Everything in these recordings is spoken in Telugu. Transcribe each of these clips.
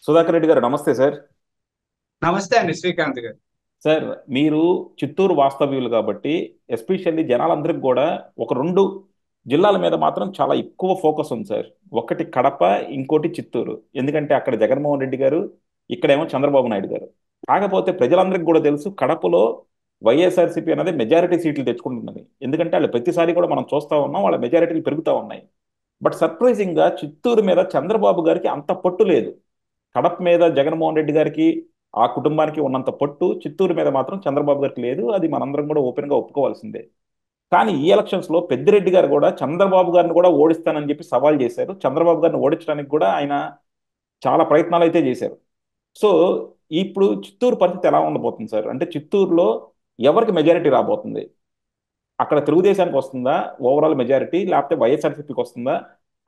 సుధాకర్ రెడ్డి గారు నమస్తే సార్. నమస్తే అండి శ్రీకాంత్ గారు. సార్, మీరు చిత్తూరు వాస్తవ్యులు కాబట్టి ఎస్పెషల్లీ జనాలందరికీ కూడా ఒక రెండు జిల్లాల మీద మాత్రం చాలా ఎక్కువ ఫోకస్ ఉంది సార్. ఒకటి కడప, ఇంకోటి చిత్తూరు. ఎందుకంటే అక్కడ జగన్మోహన్ రెడ్డి గారు, ఇక్కడేమో చంద్రబాబు నాయుడు గారు. కాకపోతే ప్రజలందరికీ కూడా తెలుసు కడపలో వైఎస్ఆర్సీపీ అనేది మెజారిటీ సీట్లు తెచ్చుకుంటున్నది. ఎందుకంటే వాళ్ళు ప్రతిసారి కూడా మనం చూస్తా ఉన్నాం, వాళ్ళ మెజారిటీలు పెరుగుతూ ఉన్నాయి. బట్ సర్ప్రైజింగ్ గా చిత్తూరు మీద చంద్రబాబు గారికి అంత పట్టు లేదు. కడప మీద జగన్మోహన్ రెడ్డి గారికి, ఆ కుటుంబానికి ఉన్నంత పట్టు చిత్తూరు మీద మాత్రం చంద్రబాబు గారికి లేదు. అది మనందరం కూడా ఓపెన్ గా ఒప్పుకోవాల్సిందే. కానీ ఈ ఎలక్షన్స్ లో పెద్దిరెడ్డి గారు కూడా చంద్రబాబు గారిని కూడా ఓడిస్తానని చెప్పి సవాల్ చేశారు. చంద్రబాబు గారిని ఓడించడానికి కూడా ఆయన చాలా ప్రయత్నాలు అయితే చేశారు. సో ఇప్పుడు చిత్తూరు పరిస్థితి ఎలా ఉండబోతుంది సార్? అంటే చిత్తూరులో ఎవరికి మెజారిటీ రాబోతుంది? అక్కడ తెలుగుదేశానికి వస్తుందా ఓవరాల్ మెజారిటీ, లేకపోతే వైఎస్ఆర్సీపీకి వస్తుందా?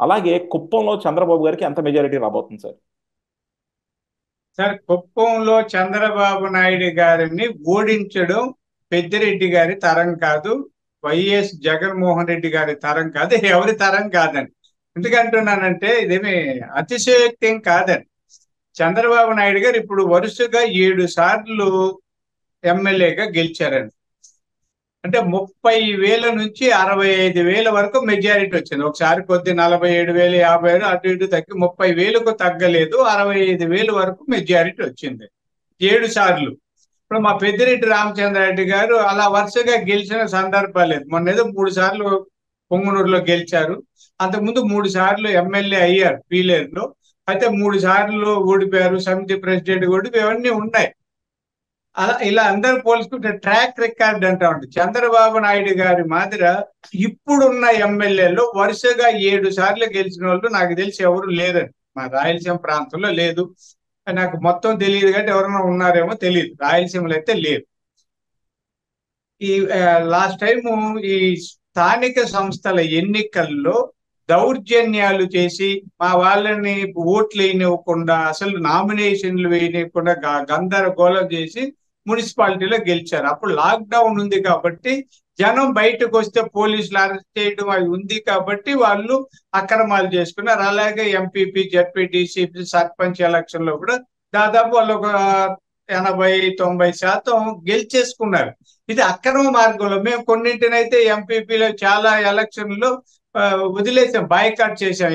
అలాగే కుప్పంలో చంద్రబాబు గారికి ఎంత మెజారిటీ రాబోతుంది సార్? సార్, కుప్పంలో చంద్రబాబు నాయుడు గారిని ఓడించడం పెద్దిరెడ్డి గారి తరం కాదు, వైఎస్ జగన్మోహన్ రెడ్డి గారి తరం కాదు, ఎవరి తరం కాదని. ఎందుకంటున్నానంటే ఇదేమి అతిశయోక్తి ఏం కాదని. చంద్రబాబు నాయుడు గారు ఇప్పుడు వరుసగా 7 సార్లు ఎమ్మెల్యేగా గెలిచారండి. అంటే 30,000 నుంచి 65,000 వరకు మెజారిటీ వచ్చింది. ఒకసారి కొద్ది 47,000, 50,000 అటు ఇటు తగ్గి 30,000కు తగ్గలేదు, 65,000 వరకు మెజారిటీ వచ్చింది 7 సార్లు. ఇప్పుడు మా పెద్దిరెడ్డి రామచంద్రారెడ్డి గారు అలా వరుసగా గెలిచిన సందర్భాలు లేదు. మొన్న ఏదో 3 సార్లు పొంగునూరులో గెలిచారు. అంతకుముందు 3 సార్లు ఎమ్మెల్యే అయ్యారు పీలేరులో. అయితే 3 సార్లు ఓడిపోయారు, సమితి ప్రెసిడెంట్ ఓడిపోయి ఇవన్నీ ఉన్నాయి. అలా ఇలా అందరు పోల్చుకుంటే ట్రాక్ రికార్డ్ అంటా ఉంటుంది. చంద్రబాబు నాయుడు గారి మాదిర ఇప్పుడున్న ఎమ్మెల్యేలో వరుసగా 7 సార్లు గెలిచిన వాళ్ళు నాకు తెలిసి ఎవరు లేరండి. మా రాయలసీమ ప్రాంతంలో లేదు. నాకు మొత్తం తెలియదు కాబట్టి ఎవరైనా ఉన్నారేమో తెలియదు. రాయలసీమలో అయితే లేదు. ఈ లాస్ట్ టైము ఈ స్థానిక సంస్థల ఎన్నికల్లో దౌర్జన్యాలు చేసి మా వాళ్ళని ఓట్లు వేయనివ్వకుండా, అసలు నామినేషన్లు వేయనివ్వకుండా గందరగోళం చేసి మున్సిపాలిటీలో గెలిచారు. అప్పుడు లాక్డౌన్ ఉంది కాబట్టి జనం బయటకు వస్తే పోలీసులు అరెస్ట్ చేయడం అది ఉంది కాబట్టి వాళ్ళు అక్రమాలు చేసుకున్నారు. అలాగే ఎంపీపీ, జెడ్పీటీసీ, సర్పంచ్ ఎలక్షన్ లో కూడా దాదాపు వాళ్ళు ఒక 80-90% గెలిచేసుకున్నారు. ఇది అక్రమ మార్గంలో. మేము కొన్నింటినైతే ఎంపీపీలో చాలా ఎలక్షన్లో వదిలేసాం, బాయ్కాట్ చేశాం.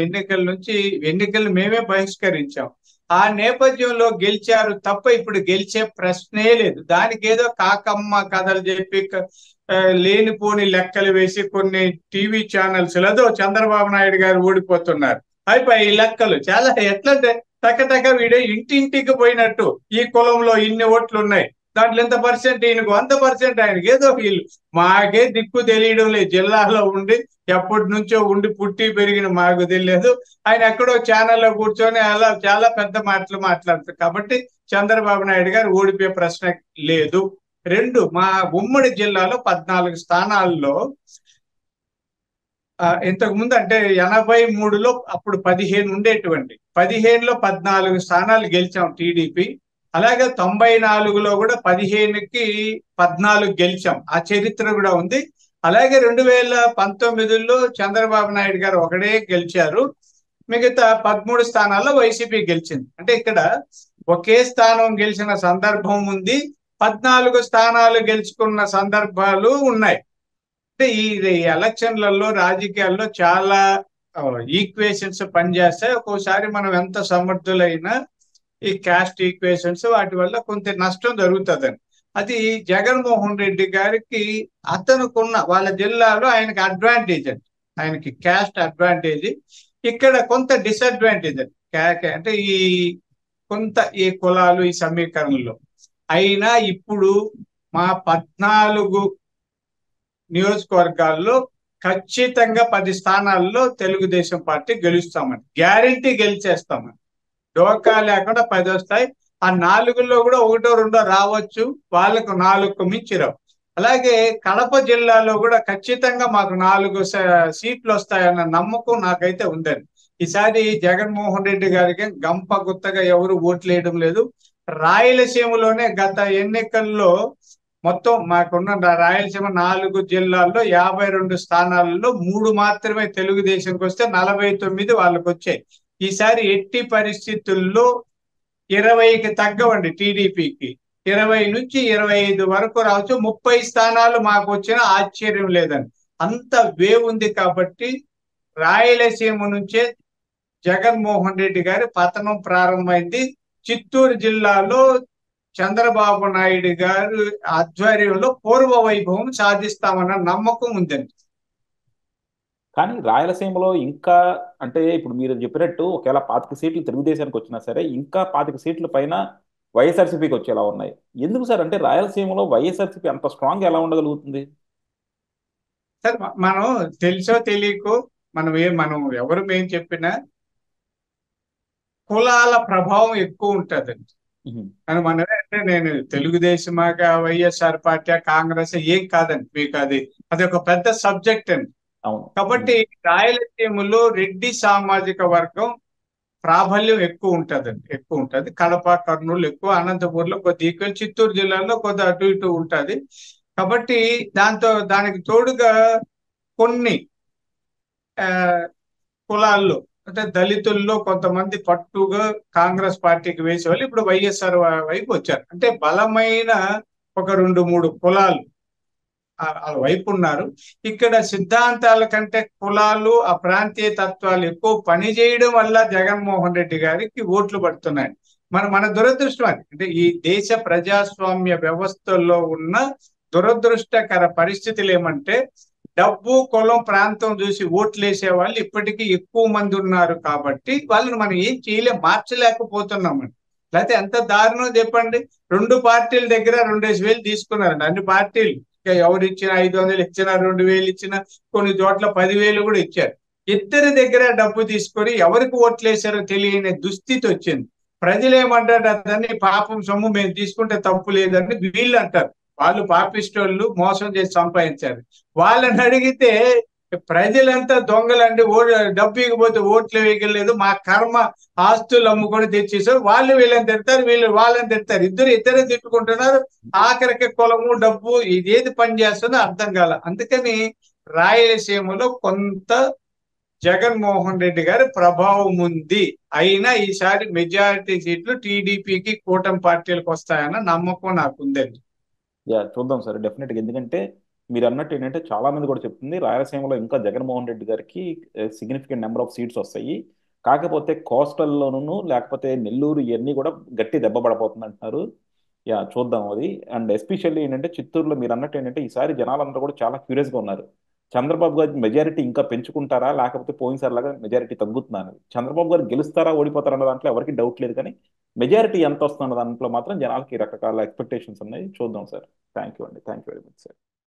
ఎన్నికలు మేమే బహిష్కరించాం. ఆ నేపథ్యంలో గెలిచారు తప్ప ఇప్పుడు గెలిచే ప్రశ్నే లేదు. దానికి ఏదో కాకమ్మ కథలు చెప్పి లేనిపోని లెక్కలు వేసి కొన్ని టీవీ ఛానల్స్ లేదో చంద్రబాబు నాయుడు గారు ఓడిపోతున్నారు అయిపోయి ఈ లెక్కలు చాలా ఎట్లంటే టకటక వీడియో ఇంటింటికి పోయినట్టు ఈ కులంలో ఇన్ని ఓట్లు ఉన్నాయి, దాంట్లో ఎంత పర్సెంట్ ఈయనకు, 100% ఆయనకి. ఏదో వీళ్ళు మాకే దిక్కు తెలియడం లేదు. జిల్లాలో ఉండి ఎప్పటి నుంచో ఉండి పుట్టి పెరిగిన మాకు తెలియదు. ఆయన ఎక్కడో ఛానల్లో కూర్చొని అలా చాలా పెద్ద మాటలు మాట్లాడతారు. కాబట్టి చంద్రబాబు నాయుడు గారు ఓడిపోయే ప్రశ్న లేదు. రెండు, మా ఉమ్మడి జిల్లాలో 14 స్థానాల్లో ఇంతకు ముందు అంటే 83లో అప్పుడు 15 ఉండేటువంటి 15లో 14 స్థానాలు గెలిచాం టీడీపీ. అలాగే 94లో కూడా 15కి 14 గెలిచాం. ఆ చరిత్ర కూడా ఉంది. అలాగే 2019లో చంద్రబాబు నాయుడు గారు ఒకడే గెలిచారు. మిగతా 13 స్థానాల్లో వైసీపీ గెలిచింది. అంటే ఇక్కడ ఒకే స్థానం గెలిచిన సందర్భం ఉంది, 14 స్థానాలు గెలుచుకున్న సందర్భాలు ఉన్నాయి. అంటే ఈ ఎలక్షన్లలో రాజకీయాల్లో చాలా ఈక్వేషన్స్ పనిచేస్తాయి. ఒక్కోసారి మనం ఎంత సమర్థులైనా ఈ క్యాస్ట్ ఈక్వేషన్స్ వాటి వల్ల కొంత నష్టం జరుగుతుందని. అది జగన్మోహన్ రెడ్డి గారికి అతనుకున్న వాళ్ళ జిల్లాలో ఆయనకి అడ్వాంటేజ్ అండి. ఆయనకి క్యాస్ట్ అడ్వాంటేజ్, ఇక్కడ కొంత డిసడ్వాంటేజ్ అండి. అంటే ఈ కులాలు ఈ సమీకరణలో అయినా ఇప్పుడు మా 14 నియోజకవర్గాల్లో ఖచ్చితంగా 10 స్థానాల్లో తెలుగుదేశం పార్టీ గెలుస్తామని, గ్యారంటీ గెలిచేస్తామని. డోకా లేకుండా 10 వస్తాయి. ఆ 4లో కూడా 1-2 రావచ్చు, వాళ్ళకు 4కు మించి రావు. అలాగే కడప జిల్లాలో కూడా ఖచ్చితంగా మాకు 4 సీట్లు వస్తాయన్న నమ్మకం నాకైతే ఉందండి. ఈసారి జగన్మోహన్ రెడ్డి గారికి గంప గుత్తగా ఎవరు ఓట్లు వేయడం లేదు. రాయలసీమలోనే గత ఎన్నికల్లో మొత్తం మాకున్న రాయలసీమ 4 జిల్లాల్లో 52 స్థానాలలో 3 మాత్రమే తెలుగుదేశంకి వస్తే 49 వాళ్ళకి వచ్చాయి. ఈసారి ఎట్టి పరిస్థితుల్లో 20కి తగ్గవండి టీడీపీకి. 20 నుంచి 25 వరకు రావచ్చు. 30 స్థానాలు మాకు వచ్చిన ఆశ్చర్యం లేదండి. అంత వేవ్ ఉంది కాబట్టి రాయలసీమ నుంచే జగన్మోహన్ రెడ్డి గారి పతనం ప్రారంభమైంది. చిత్తూరు జిల్లాలో చంద్రబాబు నాయుడు గారు ఆధ్వర్యంలో పూర్వ వైభవం సాధిస్తామన్న నమ్మకం ఉందండి. కానీ రాయలసీమలో ఇంకా అంటే ఇప్పుడు మీరు చెప్పినట్టు ఒకవేళ 25 సీట్లు తెలుగుదేశానికి వచ్చినా సరే ఇంకా 25 సీట్ల పైన వైఎస్ఆర్సీపీకి వచ్చేలా ఉన్నాయి. ఎందుకు సార్ అంటే రాయలసీమలో వైఎస్ఆర్సీపీ అంత స్ట్రాంగ్ ఎలా ఉండగలుగుతుంది? సార్ మనం తెలుసో తెలియకో మనం ఎవరు మేము చెప్పినా కులాల ప్రభావం ఎక్కువ ఉంటుందండి. ఉహు. కానీ అంటే నేను తెలుగుదేశమాగా వైఎస్ఆర్ పార్టీ కాంగ్రెస్ ఏం కాదండి, మీకు అది ఒక పెద్ద సబ్జెక్ట్ అండి. అవును. కాబట్టి రాయలసీమలో రెడ్డి సామాజిక వర్గం ప్రాబల్యం ఎక్కువ ఉంటదండి, ఎక్కువ ఉంటది. కడప, కర్నూలు ఎక్కువ, అనంతపూర్లో కొద్ది ఈక్వల్, చిత్తూరు జిల్లాలో కొద్ది అటు ఇటు ఉంటది. కాబట్టి దానికి తోడుగా కొన్ని ఆ కులాల్లో అంటే దళితుల్లో కొంతమంది పట్టుగా కాంగ్రెస్ పార్టీకి వేసేవాళ్ళు ఇప్పుడు వైఎస్ఆర్ వైపు వచ్చారు. అంటే బలమైన ఒక 2-3 కులాలు ఆ వైపు ఉన్నారు. ఇక్కడ సిద్ధాంతాల కంటే కులాలు, ఆ ప్రాంతీయ తత్వాలు ఎక్కువ పని చేయడం వల్ల జగన్మోహన్ రెడ్డి గారికి ఓట్లు పడుతున్నాయి. మన దురదృష్టం అది. అంటే ఈ దేశ ప్రజాస్వామ్య వ్యవస్థల్లో ఉన్న దురదృష్టకర పరిస్థితులు ఏమంటే డబ్బు, కులం, ప్రాంతం చూసి ఓట్లు వేసే వాళ్ళు ఇప్పటికీ ఎక్కువ మంది ఉన్నారు. కాబట్టి వాళ్ళని మనం ఏం చేయలేం, మార్చలేకపోతున్నామండి. లేకపోతే ఎంత దారుణం చెప్పండి. 2 పార్టీల దగ్గర 2,000 తీసుకున్నారండి అన్ని పార్టీలు. ఎవరు ఇచ్చిన 500 ఇచ్చిన, 2,000 ఇచ్చిన, కొన్ని చోట్ల 10,000 కూడా ఇచ్చారు. ఇద్దరి దగ్గర డబ్బు తీసుకొని ఎవరికి ఓట్లేసారో తెలియని దుస్థితి వచ్చింది. ప్రజలు ఏమంటారు, అదని పాపం సొమ్ము మేము తీసుకుంటే తప్పు లేదని వీళ్ళు అంటారు. వాళ్ళు పాపిస్టోళ్ళు, మోసం చేసి సంపాదించారు. వాళ్ళని అడిగితే ప్రజలంతా దొంగలండి, డబ్బు ఇకపోతే ఓట్లు వేయగలేదు, మా కర్మ, ఆస్తులు అమ్ముకొని తెచ్చేసారు. వాళ్ళు వీళ్ళని తిడతారు, వీళ్ళు వాళ్ళని తిడతారు, ఇద్దరే తిట్టుకుంటున్నారు. ఆఖరికి కులము, డబ్బు ఇదేది పని చేస్తుందో అర్థం కాల. అందుకని రాయలసీమలో కొంత జగన్మోహన్ రెడ్డి గారి ప్రభావం ఉంది. అయినా ఈసారి మెజారిటీ సీట్లు టీడీపీకి, కూటమి పార్టీలకు వస్తాయన్న నమ్మకం నాకు ఉందండి. యా, చూద్దాం సార్ డెఫినెట్గా. ఎందుకంటే మీరు అన్నట్టు ఏంటంటే చాలా మంది కూడా చెప్తుంది రాయలసీమలో ఇంకా జగన్మోహన్ రెడ్డి గారికి సిగ్నిఫికెంట్ నెంబర్ ఆఫ్ సీట్స్ వస్తాయి. కాకపోతే కోస్టల్లోనూ లేకపోతే నెల్లూరు ఇవన్నీ కూడా గట్టి దెబ్బ పడబోతుంది అంటున్నారు. యా, చూద్దాం అది. అండ్ ఎస్పెషల్లీ ఏంటంటే చిత్తూరులో మీరు అన్నట్టు ఏంటంటే ఈసారి జనాలందరూ కూడా చాలా క్యూరియస్గా ఉన్నారు. చంద్రబాబు గారి మెజారిటీ ఇంకా పెంచుకుంటారా లేకపోతే పోయినసారి లాగా మెజారిటీ తగ్గుతుందా అని. చంద్రబాబు గారు గెలుస్తారా ఓడిపోతారా అన్న దాంట్లో ఎవరికి డౌట్ లేదు, కానీ మెజారిటీ ఎంత వస్తుందన్న దాంట్లో మాత్రం జనాలకి రకరకాల ఎక్స్పెక్టేషన్స్ ఉన్నాయి. చూద్దాం సార్. థ్యాంక్ యూ అండి. Thank you very much sir.